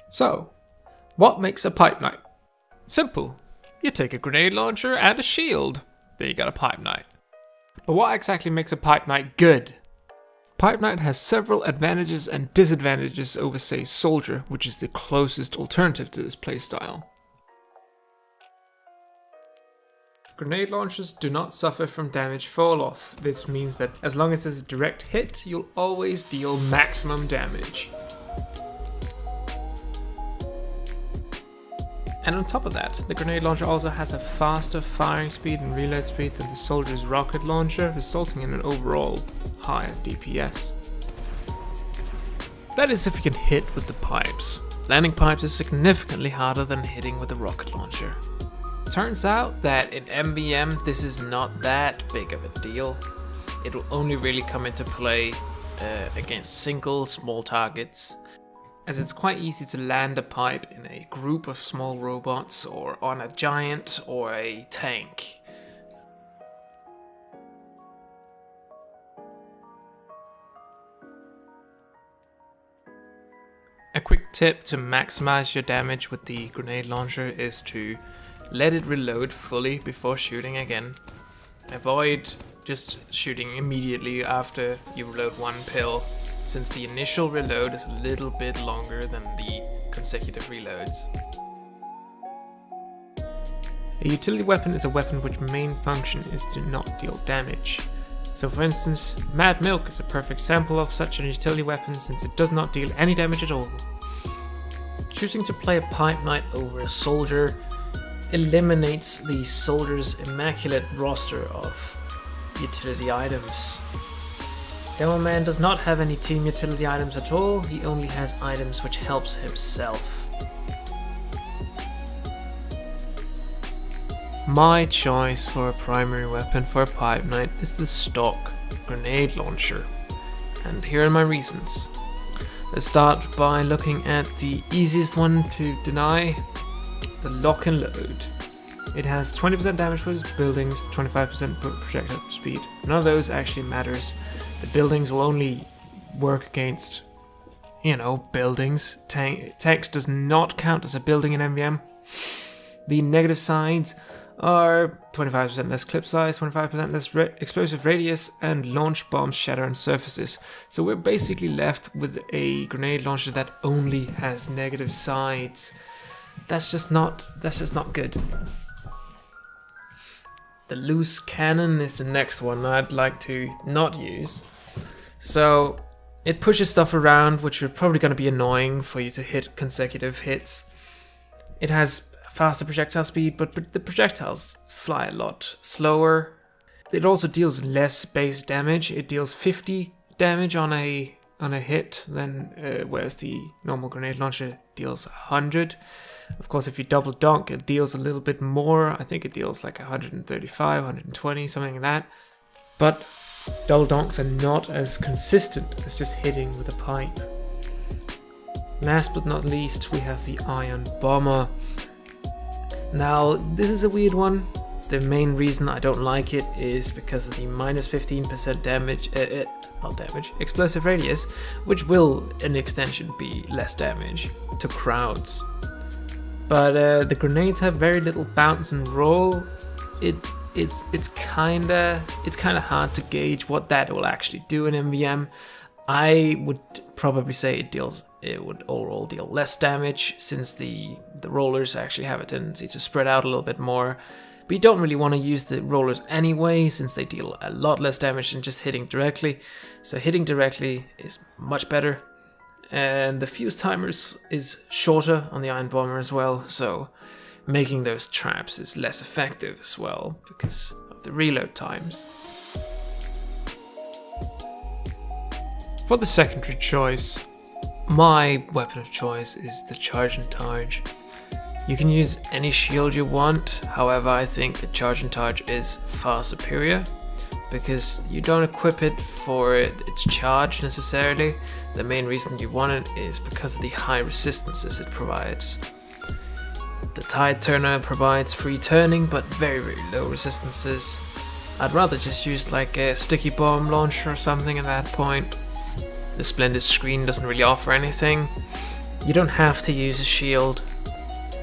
So, what makes a pipe knight? Simple. You take a grenade launcher and a shield. There you got a pipe knight. But what exactly makes a pipe knight good? Pipe knight has several advantages and disadvantages over, say, soldier, which is the closest alternative to this playstyle. Grenade launchers do not suffer from damage fall off. This means that as long as it's a direct hit, you'll always deal maximum damage. And on top of that, the grenade launcher also has a faster firing speed and reload speed than the soldier's rocket launcher, resulting in an overall higher DPS. That is if you can hit with the pipes. Landing pipes is significantly harder than hitting with a rocket launcher. Turns out that in MvM this is not that big of a deal. It will only really come into play against single small targets, as it's quite easy to land a pipe in a group of small robots or on a giant or a tank. A quick tip to maximize your damage with the grenade launcher is to let it reload fully before shooting again. Avoid just shooting immediately after you reload one pill, since the initial reload is a little bit longer than the consecutive reloads. A utility weapon is a weapon which main function is to not deal damage. So for instance, Mad Milk is a perfect example of such a utility weapon since it does not deal any damage at all. Choosing to play a pipe knight over a soldier eliminates the soldier's immaculate roster of utility items. Demo Man does not have any team utility items at all, he only has items which helps himself. My choice for a primary weapon for a pipe knight is the stock grenade launcher, and here are my reasons. Let's start by looking at the easiest one to deny, the lock and load. It has 20% damage for its buildings, 25% projectile speed. None of those actually matters. The buildings will only work against, buildings. Tanks does not count as a building in MvM. The negative sides are 25% less clip size, 25% less explosive radius, and launch bombs shatter on surfaces. So we're basically left with a grenade launcher that only has negative sides. That's just not good. The loose cannon is the next one I'd like to not use. So it pushes stuff around, which are probably going to be annoying for you to hit consecutive hits. It has faster projectile speed, but the projectiles fly a lot slower. It also deals less base damage. It deals 50 damage on a hit, than whereas the normal grenade launcher deals 100. Of course, if you double donk, it deals a little bit more. I think it deals like 135, 120, something like that. But double donks are not as consistent as just hitting with a pipe. Last but not least, we have the iron bomber. Now, this is a weird one. The main reason I don't like it is because of the minus 15% damage, explosive radius, which will, in extension, be less damage to crowds. But the grenades have very little bounce and roll. It's kinda hard to gauge what that will actually do in MvM. I would probably say it would overall deal less damage, since the rollers actually have a tendency to spread out a little bit more. But you don't really want to use the rollers anyway, since they deal a lot less damage than just hitting directly. So hitting directly is much better. And the fuse timers is shorter on the iron bomber as well, so making those traps is less effective as well because of the reload times. For the secondary choice, my weapon of choice is the charge and targe. You can use any shield you want, however I think the charge and targe is far superior, because you don't equip it for its charge necessarily. The main reason you want it is because of the high resistances it provides. The Tide Turner provides free turning, but very, very low resistances. I'd rather just use like a sticky bomb launcher or something at that point. The Splendid Screen doesn't really offer anything. You don't have to use a shield.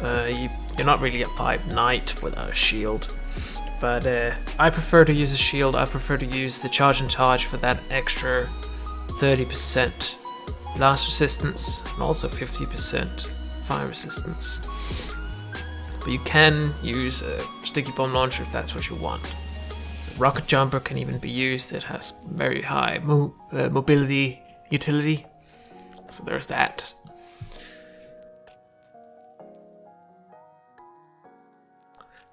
You're not really a pipe knight without a shield. But I prefer to use a shield. I prefer to use the charge and charge for that extra 30% blast resistance and also 50% fire resistance. But you can use a sticky bomb launcher if that's what you want. The rocket jumper can even be used. It has very high mobility utility. So there's that.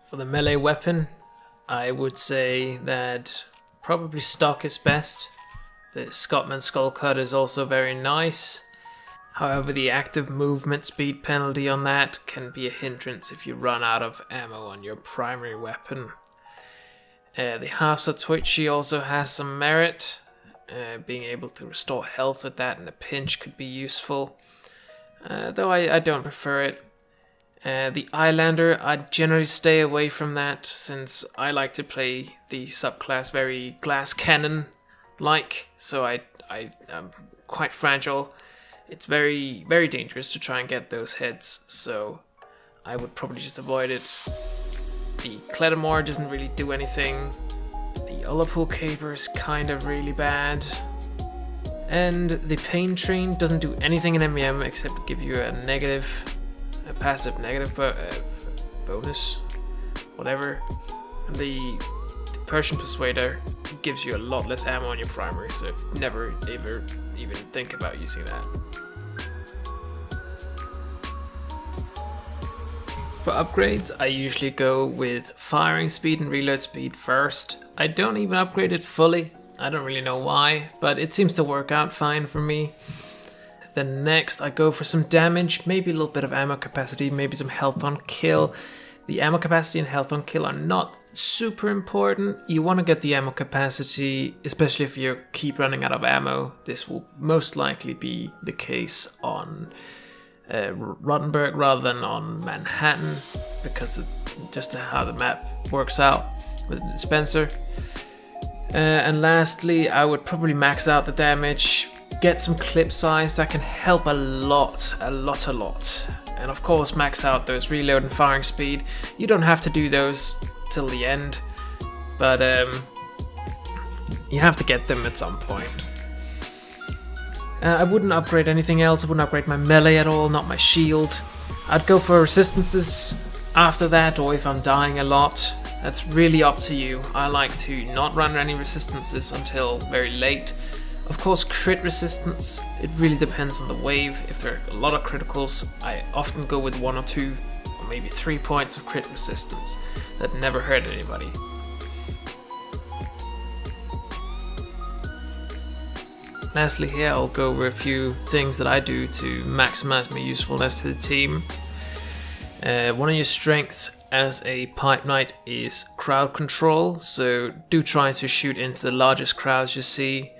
For the melee weapon, I would say that probably stock is best. The Scotsman Skull Cut is also very nice. However, the active movement speed penalty on that can be a hindrance if you run out of ammo on your primary weapon. The half-set Twitchy also has some merit. Being able to restore health with that in a pinch could be useful. Though I don't prefer it. The Eyelander, I generally stay away from that since I like to play the subclass very glass cannon-like. So I'm quite fragile. It's very, very dangerous to try and get those heads, so I would probably just avoid it. The Cledamore doesn't really do anything. The Ullapool Caper is kind of really bad. And the Pain Train doesn't do anything in MvM except give you a passive negative bonus, whatever. And the Persian Persuader gives you a lot less ammo on your primary, so never ever even think about using that. For upgrades, I usually go with firing speed and reload speed first. I don't even upgrade it fully. I don't really know why, but it seems to work out fine for me. Then next I go for some damage, maybe a little bit of ammo capacity, maybe some health on kill. The ammo capacity and health on kill are not super important. You want to get the ammo capacity, especially if you keep running out of ammo. This will most likely be the case on Rottenburg rather than on Manhattan, because of just how the map works out with the dispenser. And lastly, I would probably max out the damage, get some clip size. That can help a lot. And of course, max out those reload and firing speed. You don't have to do those till the end, but you have to get them at some point. I wouldn't upgrade anything else. I wouldn't upgrade my melee at all, not my shield. I'd go for resistances after that, or if I'm dying a lot. That's really up to you. I like to not run any resistances until very late. Of course, crit resistance, it really depends on the wave. If there are a lot of criticals, I often go with 1 or 2 or maybe 3 points of crit resistance. That never hurt anybody. Lastly here, I'll go over a few things that I do to maximize my usefulness to the team. One of your strengths as a pipe knight is crowd control, so do try to shoot into the largest crowds you see.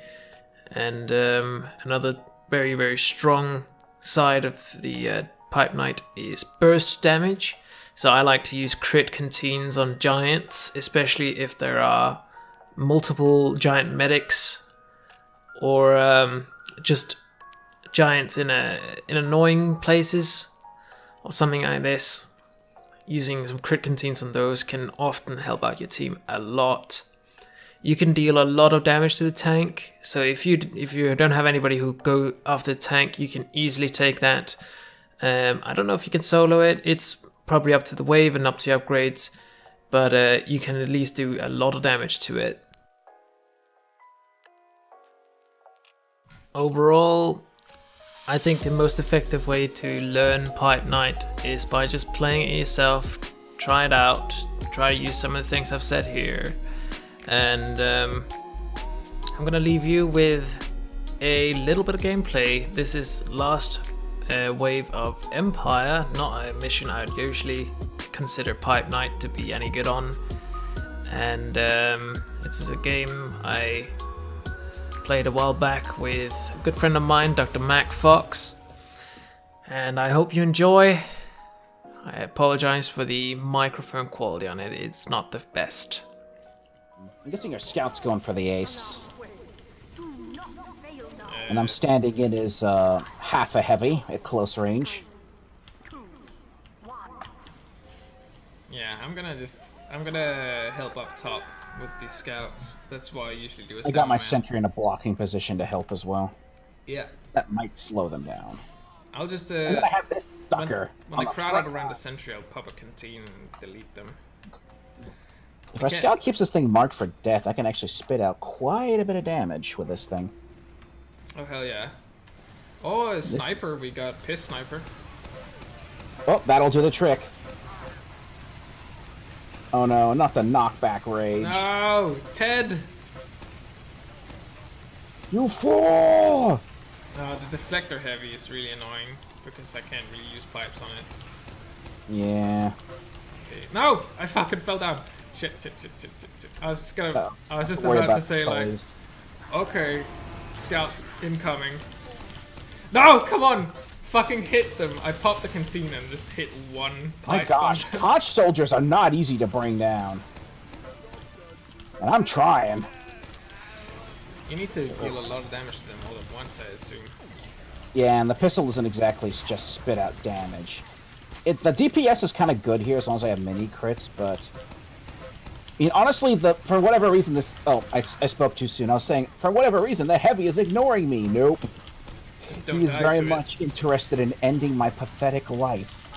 And another very, very strong side of the pipe knight is burst damage. So I like to use crit canteens on giants, especially if there are multiple giant medics or just giants in annoying places or something like this. Using some crit canteens on those can often help out your team a lot. You can deal a lot of damage to the tank, so if you don't have anybody who go after the tank, you can easily take that. I don't know if you can solo it. It's probably up to the wave and up to upgrades, but you can at least do a lot of damage to it. Overall, I think the most effective way to learn Pipe Knight is by just playing it yourself, try it out, try to use some of the things I've said here, and I'm gonna leave you with a little bit of gameplay. This is last wave of Empire, not a mission I would usually consider Pipe Knight to be any good on, and this is a game I played a while back with a good friend of mine, Dr. Mac Fox, and I hope you enjoy. I apologize for the microphone quality on it, it's not the best. I'm guessing your scout's going for the ace. And I'm standing in as half a heavy at close range. Yeah, I'm gonna help up top with these scouts. That's what I usually do. I got my sentry in a blocking position to help as well. Yeah. That might slow them down. I'll just I'm gonna have this sucker when on they the crowd front out around line. the sentry, I'll pop a canteen and delete them. If our scout keeps this thing marked for death, I can actually spit out quite a bit of damage with this thing. Oh hell yeah! Oh, a sniper! We got piss sniper. Oh, that'll do the trick. Oh no, not the knockback rage. No, Ted! You fool! The deflector heavy is really annoying because I can't really use pipes on it. Yeah. Okay. No! I fucking fell down. Shit. I was just Worry about to say like, okay, scouts incoming. No, come on! Fucking hit them. I popped the canteen and just hit one pipe. My gosh, conch soldiers are not easy to bring down. And I'm trying. You need to deal a lot of damage to them all at once, I assume. Yeah, and the pistol doesn't exactly just spit out damage. The DPS is kind of good here as long as I have mini crits, but... I mean, honestly, for whatever reason this... Oh, I spoke too soon. I was saying, for whatever reason, the heavy is ignoring me. Nope. He is very much interested in ending my pathetic life.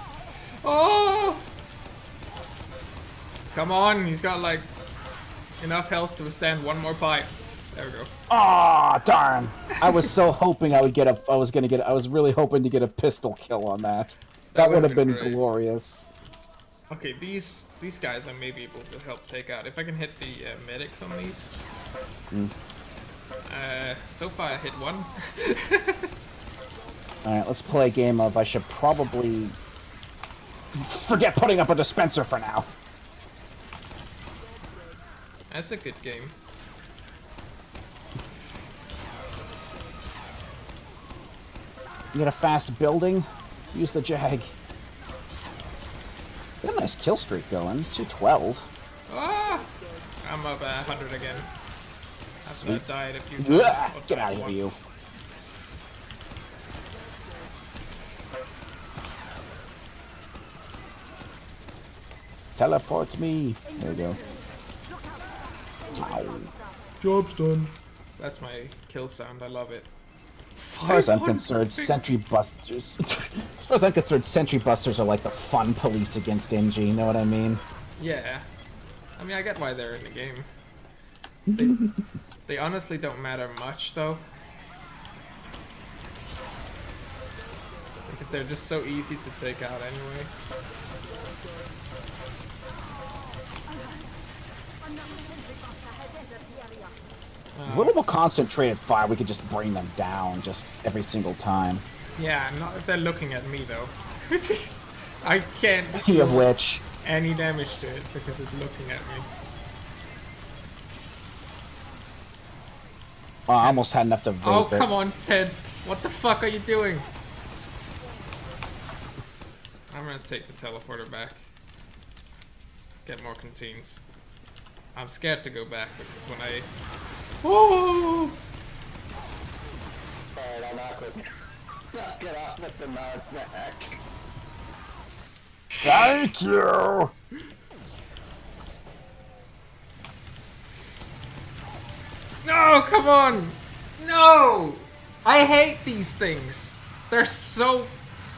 Oh! Come on, he's got like enough health to withstand one more pipe. There we go. Ah, oh, darn! I was so hoping I would get a. I was really hoping to get a pistol kill on that. That would have been great. Okay, these guys I may be able to help take out if I can hit the medics on these. So far I hit one. Alright, let's play a game of I should probably forget putting up a dispenser for now. That's a good game. You get a fast building? Use the Jag. Got a nice kill streak going. 212. Ah! I'm up at 100 again. Sweet. I've died a few times. Get out of here, you. Teleport me. There we go. Ow. Job's done. That's my kill sound. I love it. As far as I'm concerned, sentry busters. As far as I'm concerned, sentry busters are like the fun police against NG. You know what I mean? Yeah. I mean, I get why they're in the game. They honestly don't matter much, though. Because they're just so easy to take out anyway. With a little more concentrated fire, we could just bring them down just every single time. Yeah, not if they're looking at me, though. I can't Speaking of which, any damage to it because it's looking at me. oh, I almost had enough to vape Oh, come on, Ted. What the fuck are you doing? I'm gonna take the teleporter back. Get more canteens. I'm scared to go back because when I... Whoa! Alright, I'm awkward. Knock it off with the knockback. thank you! No, come on! No! I hate these things. They're so...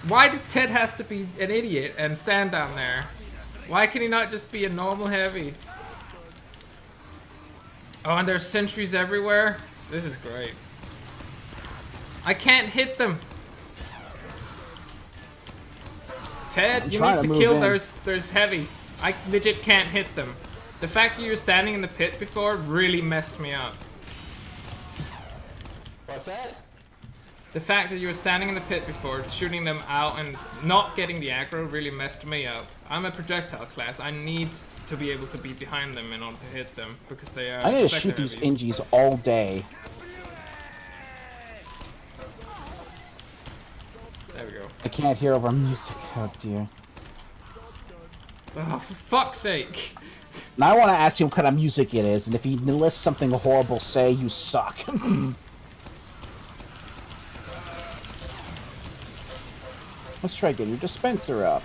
Why did Ted have to be an idiot and stand down there? Why can he not just be a normal heavy? Oh, and there's sentries everywhere? This is great. I can't hit them! Ted, you need to kill those heavies. I legit can't hit them. The fact that you were standing in the pit before really messed me up. What's that? The fact that you were standing in the pit before, shooting them out and not getting the aggro really messed me up. I'm a projectile class. I need to be able to be behind them in order to hit them because they are. I need to shoot these NGs all day. There we go. I can't hear over music. Oh dear. Oh, for fuck's sake! Now I want to ask you what kind of music it is, and if he lists something horrible, say you suck. Let's try getting your dispenser up.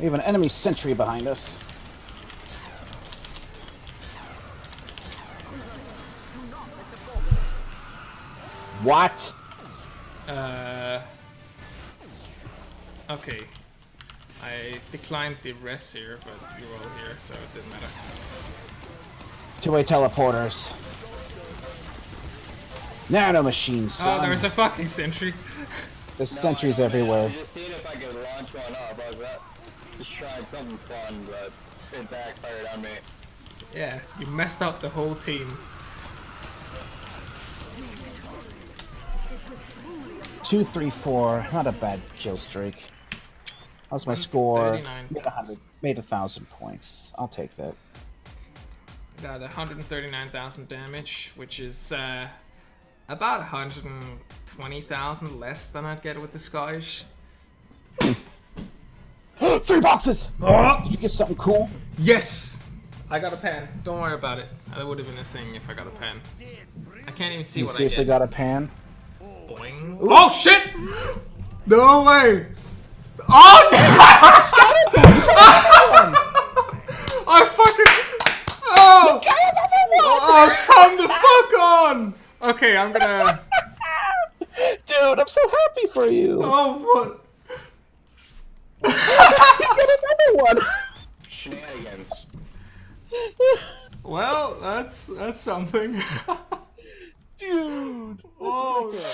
We have an enemy sentry behind us. What? Okay. I declined the rest here, but you're all here, so it didn't matter. Two-way teleporters. Nano machines, son. Oh, there's a fucking sentry. There's sentries everywhere. Just seeing if I could launch one up. I was just trying something fun, but it backfired on me. Yeah, you messed up the whole team. 2, 3, 4. Not a bad kill streak. How's my score? 39. Made 1,000 points. I'll take that. Got 139,000 damage, which is about 120,000 less than I'd get with the Scottish. 3 boxes! Oh! Did you get something cool? Yes! I got a pen. Don't worry about it. That would have been a thing if I got a pen. I can't even see You what I seriously get. got a pan? Boing. Oh shit! No way! Oh no! I fucking. Oh! Oh, come the fuck on! Okay, I'm gonna. Dude, I'm so happy for you! Oh, what? Get another one! Shenanigans. Well, that's something. Dude! That's Oh. wicked.